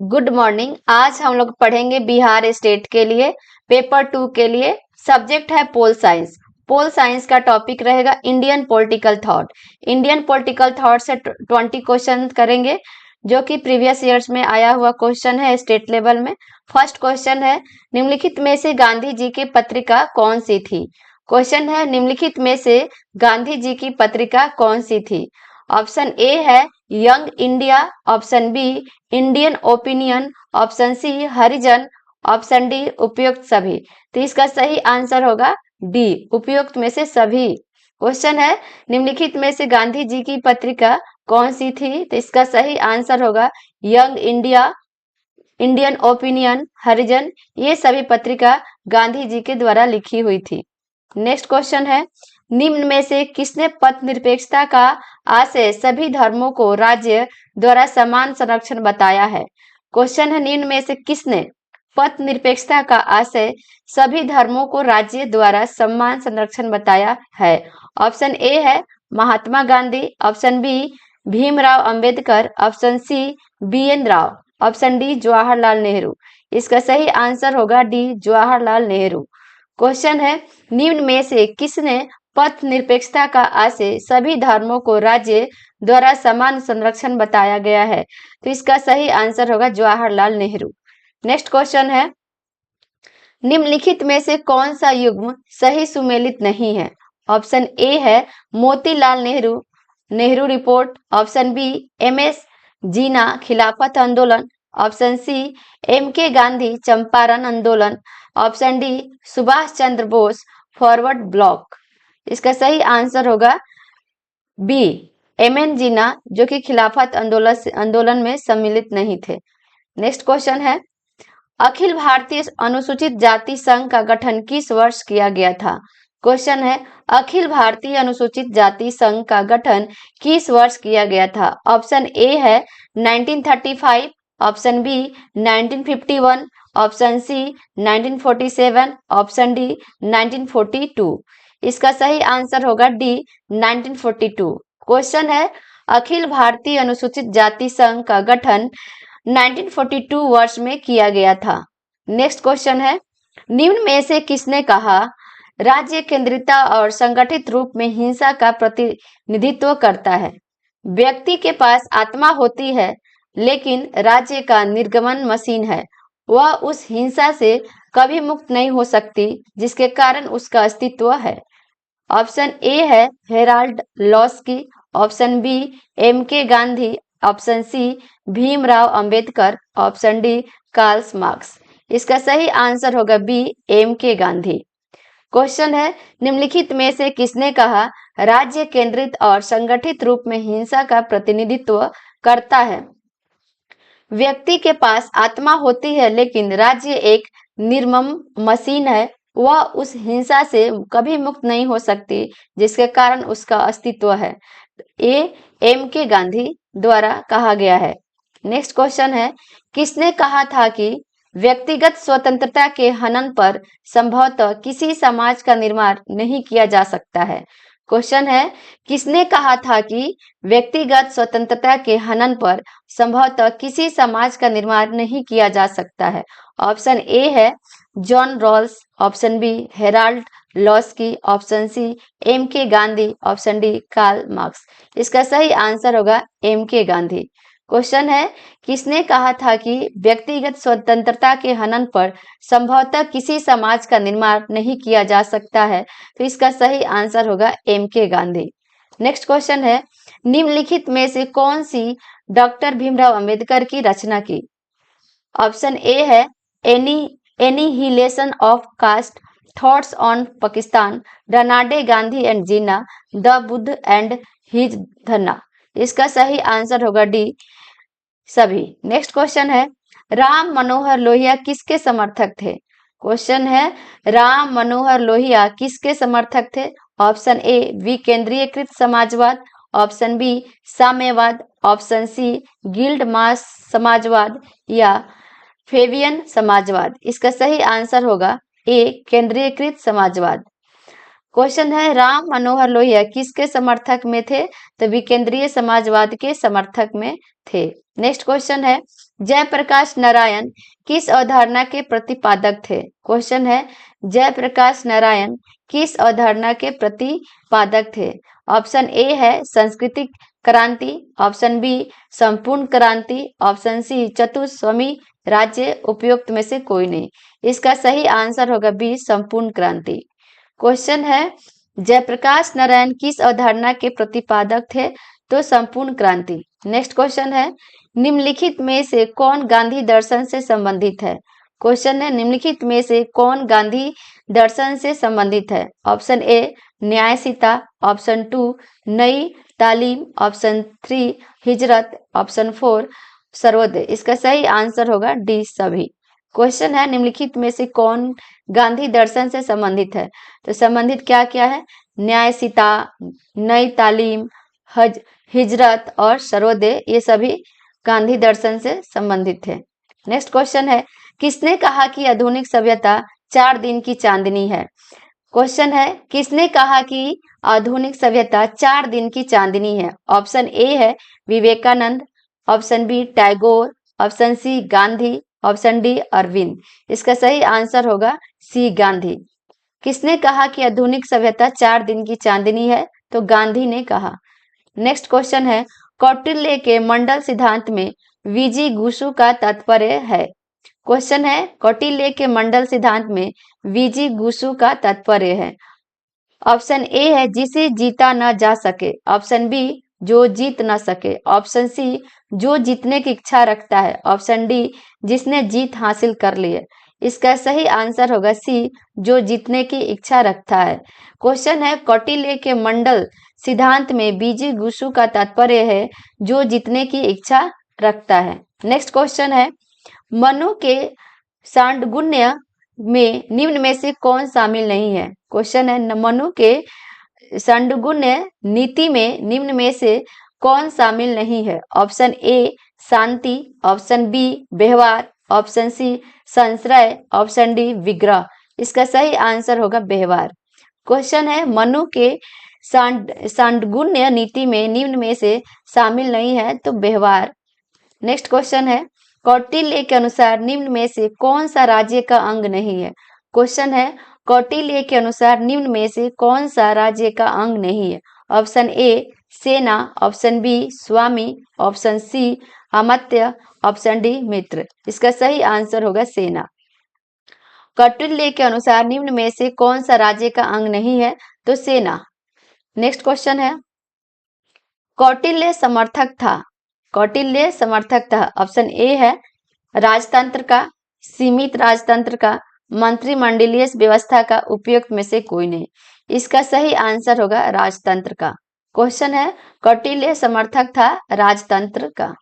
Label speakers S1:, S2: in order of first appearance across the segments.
S1: Good morning. आज हम लोग पढ़ेंगे बिहार स्टेट के लिए पेपर 2 के लिए। सब्जेक्ट है पोल साइंस। पोल साइंस का टॉपिक रहेगा Indian political thought. Indian political thought से 20 क्वेश्चन करेंगे, जो कि प्रीवियस ईयर्स में आया हुआ क्वेश्चन है स्टेट लेवल में। फर्स्ट क्वेश्चन है, निम्नलिखित में से गांधी जी की पत्रिका कौन सी थी। क्वेश्चन है, निम्नलिखित में से गांधी जी की पत्रिका कौन सी थी। ऑप्शन ए है young India, option B Indian opinion, option C Harijan, option D उपयुक्त सभी। तो इसका सही आंसर होगा डी, उपयुक्त में से सभी। क्वेश्चन है, निम्नलिखित में से गांधी जी की पत्रिका कौन सी थी। तो इसका सही आंसर होगा यंग इंडिया, इंडियन ओपिनियन, हरिजन। ये सभी पत्रिका गांधी जी के द्वारा लिखी हुई थी। नेक्स्ट क्वेश्चन है, निम्न में से किसने पथ निरपेक्षता का आशय सभी धर्मों को राज्य द्वारा समान संरक्षण बताया है। क्वेश्चन है, निम्न में से किसने पथ निरपेक्षता का आशय सभी धर्मों को राज्य द्वारा समान संरक्षण बताया है। ऑप्शन ए है Mahatma Gandhi, option B Bhimrao Ambedkar, option C BN Rao, option D Jawaharlal Nehru. इसका सही आंसर होगा डी, जवाहरलाल नेहरू। क्वेश्चन है, निम्न में से किसने पथ निरपेक्षता का आशय सभी धर्मों को राज्य द्वारा समान संरक्षण बताया गया है। तो इसका सही आंसर होगा जवाहरलाल नेहरू। नेक्स्ट क्वेश्चन है, निम्नलिखित में से कौन सा युग्म सही सुमेलित नहीं है। ऑप्शन ए है Motilal Nehru, Nehru report, option B MS Jinnah खिलाफत आंदोलन, option C MK Gandhi Champaran आंदोलन, option D Subhash Chandra Bose forward block. इसका सही आंसर होगा बी MN जीना, जो कि खिलाफत आंदोलन में सम्मिलित नहीं थे। नेक्स्ट क्वेश्चन है, अखिल भारतीय अनुसूचित जाति संघ का गठन किस वर्ष किया गया था। क्वेश्चन है, अखिल भारतीय अनुसूचित जाति संघ का गठन किस वर्ष किया गया था। ऑप्शन ए है 1935, option B 1951, option C 1947, option D 1942। इसका सही आंसर होगा डी, 1942। क्वेश्चन है, अखिल भारतीय अनुसूचित जाति संघ का गठन 1942 वर्ष में किया गया था। नेक्स्ट क्वेश्चन है, निम्न में से किसने कहा राज्य केंद्रिता और संगठित रूप में हिंसा का प्रतिनिधित्व करता है। व्यक्ति के पास आत्मा होती है, लेकिन राज्य का निर्गमन मशीन है। वह उस हिंसा से कभी मुक्त नहीं हो सकती जिसके कारण उसका अस्तित्व है। ऑप्शन ए है Harold Laski, option B MK Gandhi, option C Bhimrao Ambedkar, option D Karl Marx. इसका सही आंसर होगा बी, MK गांधी। क्वेश्चन है, निम्नलिखित में से किसने कहा राज्य केंद्रित और संगठित रूप में हिंसा का प्रतिनिधित्व करता है। व्यक्ति के पास आत्मा होती है, लेकिन राज्य एक निर्मम मशीन है। वह उस हिंसा से कभी मुक्त नहीं हो सकती जिसके कारण उसका अस्तित्व है। ये MK गांधी द्वारा कहा गया है। नेक्स्ट क्वेश्चन है, किसने कहा था कि व्यक्तिगत स्वतंत्रता के हनन पर संभवतः किसी समाज का निर्माण नहीं किया जा सकता है। क्वेश्चन है, किसने कहा था कि व्यक्तिगत स्वतंत्रता के हनन पर संभवतः किसी समाज का निर्माण नहीं किया जा सकता है। ऑप्शन ए है John Rawls, option B Harold Laski, option C MK Gandhi, option D Karl Marx. इसका सही आंसर होगा MK गांधी। क्वेश्चन है, किसने कहा था कि व्यक्तिगत स्वतंत्रता के हनन पर संभवतः किसी समाज का निर्माण नहीं किया जा सकता है। तो इसका सही आंसर होगा MK गांधी। नेक्स्ट क्वेश्चन है, निम्नलिखित में से कौन सी डॉक्टर भीमराव अंबेडकर की रचना की। ऑप्शन ए है annihilation of caste, thoughts on Pakistan, Ranade Gandhi and Jinnah, the Buddha and his Dhamma. इसका सही आंसर होगा डी, सभी। नेक्स्ट क्वेश्चन है, राम मनोहर लोहिया किसके समर्थक थे। क्वेश्चन है, राम मनोहर लोहिया किसके समर्थक थे। ऑप्शन ए विकेंद्रीयकृत समाजवाद, ऑप्शन बी साम्यवाद, ऑप्शन सी गिल्ड मास समाजवाद या फेबियन समाजवाद। इसका सही आंसर होगा ए केंद्रीयकृत समाजवाद। क्वेश्चन है, राम मनोहर लोहिया किसके समर्थक में थे। तो विकेंद्रीय समाजवाद के समर्थक में थे। नेक्स्ट क्वेश्चन है, जयप्रकाश नारायण किस अवधारणा के प्रतिपादक थे? क्वेश्चन है जयप्रकाश नारायण किस अवधारणा के प्रतिपादक थे? ऑप्शन ए है सांस्कृतिक क्रांति, ऑप्शन बी संपूर्ण क्रांति, ऑप्शन सी चतुस्वामी राज्य, उपयुक्त में से कोई नहीं। इसका सही आंसर होगा बी संपूर्ण क्रांति। क्वेश्चन है जयप्रकाश नारायण किस अवधारणा के प्रतिपादक थे? तो संपूर्ण क्रांति। नेक्स्ट क्वेश्चन है निम्नलिखित में से कौन गांधी दर्शन से संबंधित है? क्वेश्चन है निम्नलिखित में से कौन गांधी दर्शन से संबंधित है? ऑप्शन ए न्यायशीता, ऑप्शन 2 नई तालीम, ऑप्शन 3 हिजरत, ऑप्शन 4 सर्वोदय। इसका सही आंसर होगा डी सभी। क्वेश्चन है निम्नलिखित में से कौन गांधी दर्शन से संबंधित है? तो संबंधित क्या क्या है? न्यायशीता, नई तालीम, हिजरत और सर्वोदय, ये सभी गांधी दर्शन से संबंधित है। नेक्स्ट क्वेश्चन है किसने कहा कि आधुनिक सभ्यता 4 दिन की चांदनी है? क्वेश्चन है किसने कहा कि आधुनिक सभ्यता 4 दिन की चांदनी है? ऑप्शन ए है Vivekananda, option B Tagore, option C Gandhi, option D Aurobindo. इसका सही आंसर होगा सी गांधी। किसने कहा कि आधुनिक सभ्यता 4 दिन की चांदनी है? तो गांधी ने कहा। नेक्स्ट क्वेश्चन है कौटिल्य के मंडल सिद्धांत में वीजी गुसु का तात्पर्य है? क्वेश्चन है कौटिल्य के मंडल सिद्धांत में वीजी गुसु का तात्पर्य है? ऑप्शन ए है जिसे जीता न जा सके, ऑप्शन बी जो जीत न सके, ऑप्शन सी जो जीतने की इच्छा रखता है, ऑप्शन डी जिसने जीत हासिल कर ली है। इसका सही आंसर होगा सी जो जीतने की इच्छा रखता है। क्वेश्चन है कौटिल्य के मंडल सिद्धांत में बीजी गुसु का तात्पर्य है जो जीतने की इच्छा रखता है। नेक्स्ट क्वेश्चन है मनु के सांडगुण्य में निम्न में से कौन शामिल नहीं है? क्वेश्चन है मनु के सांडगुण्य नीति में निम्न में से कौन शामिल नहीं है? ऑप्शन ए शांति, ऑप्शन बी व्यवहार, ऑप्शन सी संश्रय, ऑप्शन डी विग्रह। इसका सही आंसर होगा व्यवहार। क्वेश्चन है मनु के सांडगुण्य नीति में निम्न में से शामिल नहीं है तो व्यवहार। नेक्स्ट क्वेश्चन है कौटिल्य के अनुसार निम्न में से कौन सा राज्य का अंग नहीं है? क्वेश्चन है कौटिल्य के अनुसार निम्न में से कौन सा राज्य का अंग नहीं है? ऑप्शन ए सेना, ऑप्शन बी स्वामी, ऑप्शन सी अमात्य, ऑप्शन डी मित्र। इसका सही आंसर होगा सेना। कौटिल्य के अनुसार निम्न में से कौन सा राज्य का अंग नहीं है? तो सेना। नेक्स्ट क्वेश्चन है कौटिल्य समर्थक था, कौटिल्य समर्थक था। ऑप्शन ए है राजतंत्र का, सीमित राजतंत्र का, मंत्रिमंडलीय व्यवस्था का, उपयुक्त में से कोई नहीं। इसका सही आंसर होगा राजतंत्र का। क्वेश्चन है कौटिल्य समर्थक था राजतंत्र का।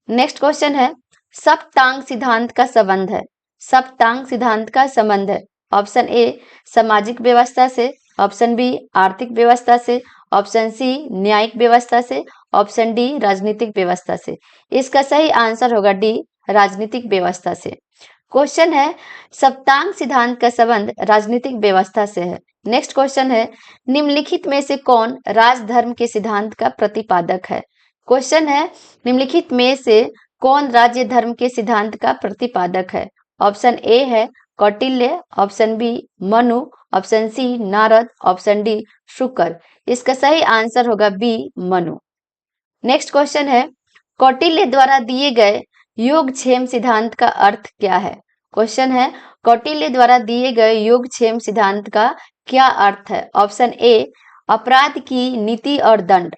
S1: नेक्स्ट क्वेश्चन है सप्तांग सिद्धांत का संबंध है, सप्तांग सिद्धांत का संबंध है। ऑप्शन ए सामाजिक व्यवस्था से, ऑप्शन बी आर्थिक व्यवस्था से, ऑप्शन सी न्यायिक व्यवस्था से, ऑप्शन डी राजनीतिक व्यवस्था से। इसका सही आंसर होगा डी राजनीतिक व्यवस्था से। क्वेश्चन है सप्तांग सिद्धांत का संबंध राजनीतिक व्यवस्था से है। नेक्स्ट क्वेश्चन है निम्नलिखित में से कौन राजधर्म के सिद्धांत का प्रतिपादक है? क्वेश्चन है निम्नलिखित में से कौन राज्य धर्म के सिद्धांत का प्रतिपादक है? ऑप्शन ए है Kautilya, option B Manu, option C Narad, option D Shukra. इसका सही आंसर होगा बी मनु। नेक्स्ट क्वेश्चन है कौटिल्य द्वारा दिए गए योगक्षेम सिद्धांत का अर्थ क्या है? क्वेश्चन है कौटिल्य द्वारा दिए गए योगक्षेम सिद्धांत का क्या अर्थ है? ऑप्शन ए अपराध की नीति और दंड,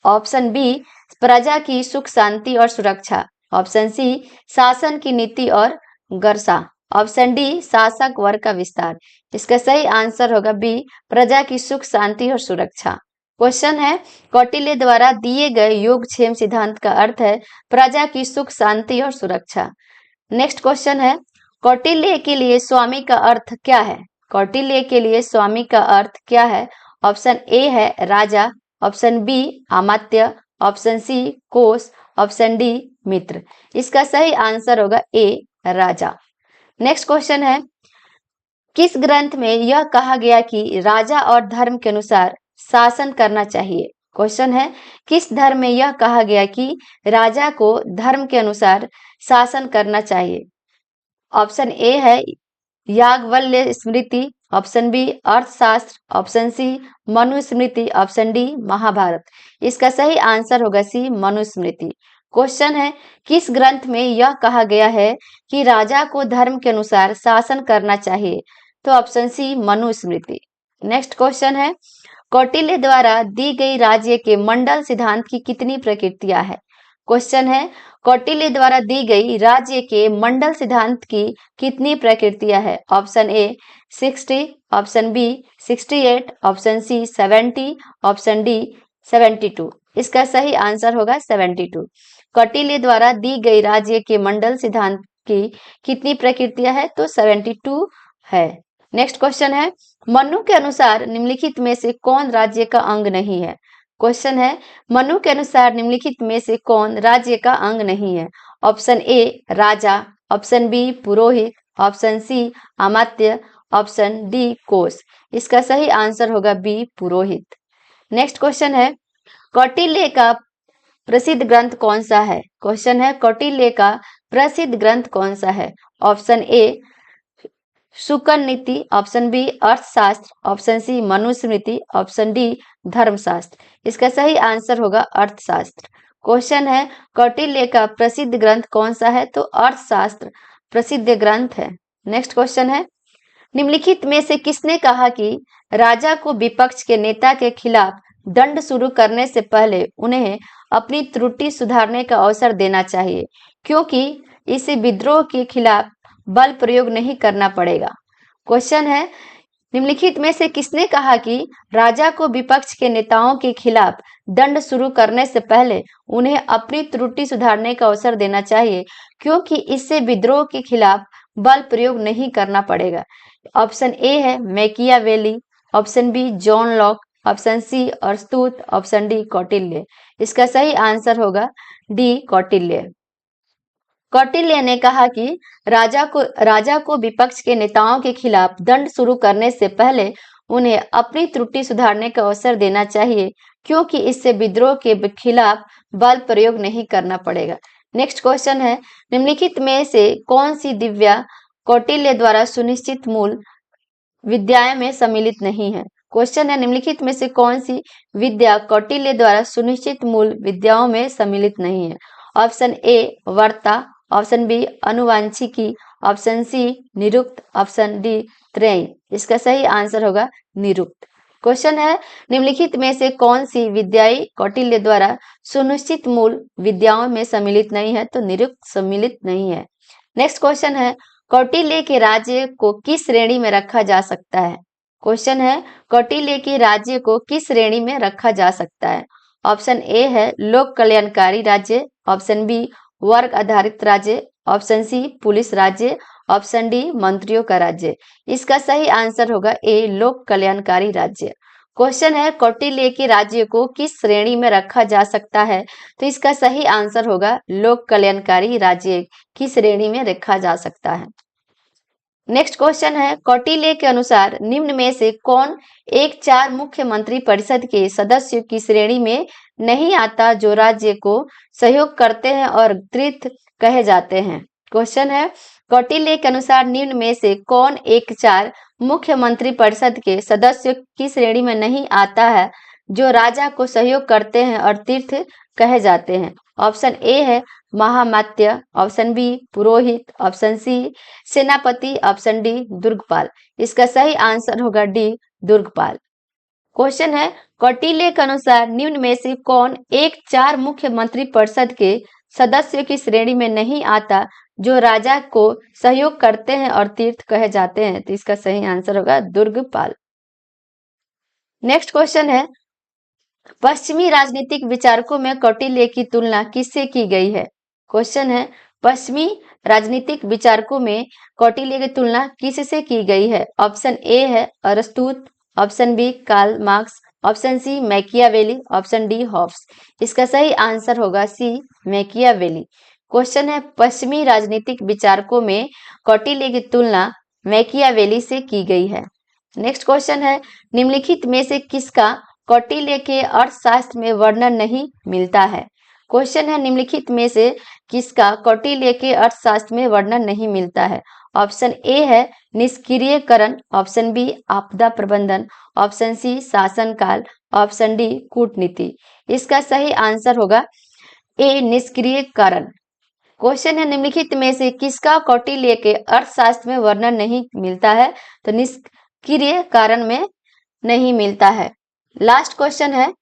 S1: ऑप्शन बी प्रजा की सुख शांति और सुरक्षा, ऑप्शन सी शासन की नीति और गर्सा, ऑप्शन डी शासक वर्ग का विस्तार। इसका सही आंसर होगा बी प्रजा की सुख शांति और सुरक्षा। क्वेश्चन है कौटिल्य द्वारा दिए गए योगक्षेम सिद्धांत का अर्थ है प्रजा की सुख शांति और सुरक्षा। नेक्स्ट क्वेश्चन है कौटिल्य के लिए स्वामी का अर्थ क्या है? कौटिल्य के लिए स्वामी का अर्थ क्या है? ऑप्शन ए है राजा, ऑप्शन बी अमात्य, ऑप्शन सी कोष, ऑप्शन डी मित्र। इसका सही आंसर होगा ए राजा। नेक्स्ट क्वेश्चन है किस ग्रंथ में यह कहा गया कि राजा और धर्म के अनुसार शासन करना चाहिए? क्वेश्चन है, किस धर्म में यह कहा गया कि राजा को धर्म के अनुसार शासन करना चाहिए? ऑप्शन ए है Yajnavalkya Smriti, option B Arthashastra, option C Manusmriti, option D Mahabharata. इसका सही आंसर होगा सी मनुस्मृति। क्वेश्चन है, किस ग्रंथ में यह कहा गया है कि राजा को धर्म के अनुसार शासन करना चाहिए? तो option C Manusmriti. Next question है, कौटिल्य द्वारा दी गई राज्य के मंडल सिद्धांत की कितनी प्रकृतियां है? क्वेश्चन है, कौटिल्य द्वारा दी गई राज्य के मंडल सिद्धांत की कितनी प्रकृतियां है? Option A 60, option B 68, option C 70, option D 72। इसका सही आंसर होगा 72। कौटिल्य द्वारा दी गई राज्य के मंडल सिद्धांत की कितनी प्रकृतियां है? तो 72 है। नेक्स्ट क्वेश्चन है, मनु के अनुसार निम्नलिखित में से कौन राज्य का अंग नहीं है? क्वेश्चन है, मनु के अनुसार निम्नलिखित में से कौन राज्य का अंग नहीं है? ऑप्शन ए राजा, ऑप्शन बी पुरोहित, ऑप्शन सी अमात्य, ऑप्शन डी कोष। इसका सही आंसर होगा बी पुरोहित। नेक्स्ट क्वेश्चन है, कौटिल्य का प्रसिद्ध ग्रंथ कौन सा है? क्वेश्चन है, कौटिल्य का प्रसिद्ध ग्रंथ कौन सा है? Option A Shukra Niti, option B Arthashastra, option C Manusmriti, option D Dharmashastra. इसका सही आंसर होगा अर्थशास्त्र। क्वेश्चन है, कौटिल्य का प्रसिद्ध ग्रंथ कौन सा है? तो अर्थशास्त्र प्रसिद्ध ग्रंथ है। नेक्स्ट क्वेश्चन है, निम्नलिखित में से किसने कहा कि राजा को विपक्ष के नेता के खिलाफ दंड शुरू करने से पहले उन्हें अपनी त्रुटि सुधारने का अवसर देना चाहिए, क्योंकि इसे विद्रोह के खिलाफ बल प्रयोग नहीं करना पड़ेगा? क्वेश्चन है, निम्नलिखित में से किसने कहा कि राजा को विपक्ष के नेताओं के खिलाफ दंड शुरू करने से पहले उन्हें अपनी त्रुटि सुधारने का अवसर देना चाहिए, क्योंकि इससे विद्रोह के खिलाफ बल प्रयोग नहीं करना पड़ेगा? ऑप्शन ए है Machiavelli, option B John Locke, option C अरस्तुत, ऑप्शन डी कौटिल्य। इसका सही आंसर होगा डी कौटिल्य। कौटिल्य ने कहा कि राजा को विपक्ष के नेताओं के खिलाफ दंड शुरू करने से पहले उन्हें अपनी त्रुटि सुधारने का अवसर देना चाहिए, क्योंकि इससे विद्रोह के खिलाफ बल प्रयोग नहीं करना पड़ेगा। नेक्स्ट क्वेश्चन है, निम्नलिखित में से कौन सी विद्या कौटिल्य द्वारा सुनिश्चित मूल विद्याओं में सम्मिलित नहीं है? क्वेश्चन है, निम्नलिखित में से कौन सी विद्या कौटिल्य द्वारा सुनिश्चित मूल विद्याओं में सम्मिलित नहीं है? ऑप्शन ए वर्ता, ऑप्शन बी अनुवांशिकी, ऑप्शन सी निरुक्त, ऑप्शन डी त्रयी। इसका सही आंसर होगा निरुक्त। क्वेश्चन है, निम्नलिखित में से कौन सी विद्याएं कौटिल्य द्वारा सुनिश्चित मूल विद्याओं में सम्मिलित नहीं है? तो निरुक्त सम्मिलित नहीं है। नेक्स्ट क्वेश्चन है, कौटिल्य के राज्य को किस श्रेणी में रखा जा सकता है? क्वेश्चन है, कौटिल्य के राज्य को किस श्रेणी में रखा जा सकता है? ऑप्शन ए है लोक कल्याणकारी राज्य, ऑप्शन बी वर्ग आधारित राज्य, ऑप्शन सी पुलिस राज्य, ऑप्शन डी मंत्रियों का राज्य। इसका सही आंसर होगा ए लोक कल्याणकारी राज्य। क्वेश्चन है, कौटिल्य के राज्य को किस श्रेणी में रखा जा सकता है? तो इसका सही आंसर होगा लोक कल्याणकारी राज्य की श्रेणी में रखा जा सकता है। नेक्स्ट क्वेश्चन है, कौटिल्य के अनुसार निम्न में से कौन एक 4 मुख्य मंत्री परिषद के सदस्यों की श्रेणी में नहीं आता जो राज्य को सहयोग करते हैं और तीर्थ कहे जाते हैं? क्वेश्चन है, कौटिल्य के अनुसार निम्न में से कौन एक 4 मुख्य मंत्री परिषद के सदस्यों की श्रेणी में नहीं आता है जो राजा को सहयोग करते हैं और तीर्थ कहे जाते हैं? ऑप्शन ए है महामात्य, ऑप्शन बी पुरोहित, ऑप्शन सी सेनापति, ऑप्शन डी दुर्गपाल। इसका सही आंसर होगा डी दुर्गपाल। क्वेश्चन है, कौटिल्य के अनुसार निम्न में से कौन एक 4 मुख्य मंत्री परिषद के सदस्यों की श्रेणी में नहीं आता जो राजा को सहयोग करते हैं और तीर्थ कहे जाते हैं? तो इसका सही आंसर होगा दुर्गपाल। नेक्स्ट क्वेश्चन है, पश्चिमी राजनीतिक विचारकों में कौटिल्य की तुलना किससे की गई है? क्वेश्चन है, पश्चिमी राजनीतिक विचारकों में कौटिल्य की तुलना किससे की गई है? ऑप्शन ए है अरस्तुत, option B Karl Marx, option C Machiavelli, option D Hobbes. इसका सही आंसर होगा सी मैकियावेली। क्वेश्चन है, पश्चिमी राजनीतिक विचारकों में कौटिल्य की तुलना मैकियावेली से की गई है। नेक्स्ट क्वेश्चन है, निम्नलिखित में से किसका कौटिल्य के अर्थशास्त्र में वर्णन नहीं मिलता है। क्वेश्चन है निम्नलिखित में से किसका कौटिल्य के अर्थशास्त्र में वर्णन नहीं मिलता है। ऑप्शन ए है निष्क्रियकरण, ऑप्शन बी आपदा प्रबंधन, ऑप्शन सी शासनकाल, ऑप्शन डी कूटनीति। इसका सही आंसर होगा ए निष्क्रियकरण। क्वेश्चन है निम्नलिखित में से किसका कौटिल्य के अर्थशास्त्र में वर्णन नहीं मिलता है, तो निष्क्रिय कारण में नहीं मिलता है। लास्ट क्वेश्चन है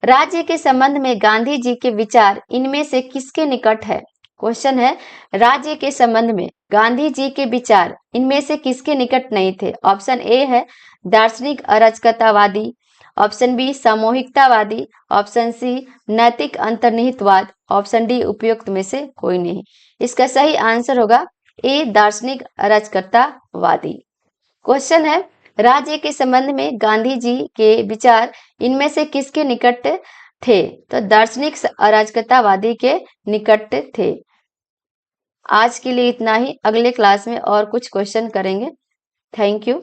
S1: राज्य के संबंध में गांधी जी के विचार इनमें से किसके निकट है। क्वेश्चन है राज्य के संबंध में गांधी जी के विचार इनमें से किसके निकट नहीं थे। ऑप्शन ए है दार्शनिक अराजकतावादी, ऑप्शन बी सामूहिकतावादी, ऑप्शन सी नैतिक अंतर्निहितवाद, ऑप्शन डी उपयुक्त में से कोई नहीं। इसका सही आंसर होगा ए दार्शनिक अराजकतावादी। क्वेश्चन है राज्य के संबंध में गांधी जी के विचार इनमें से किसके निकट थे, तो दार्शनिक अराजकतावादी के निकट थे। आज के लिए इतना ही, अगले क्लास में और कुछ क्वेश्चन करेंगे। Thank you.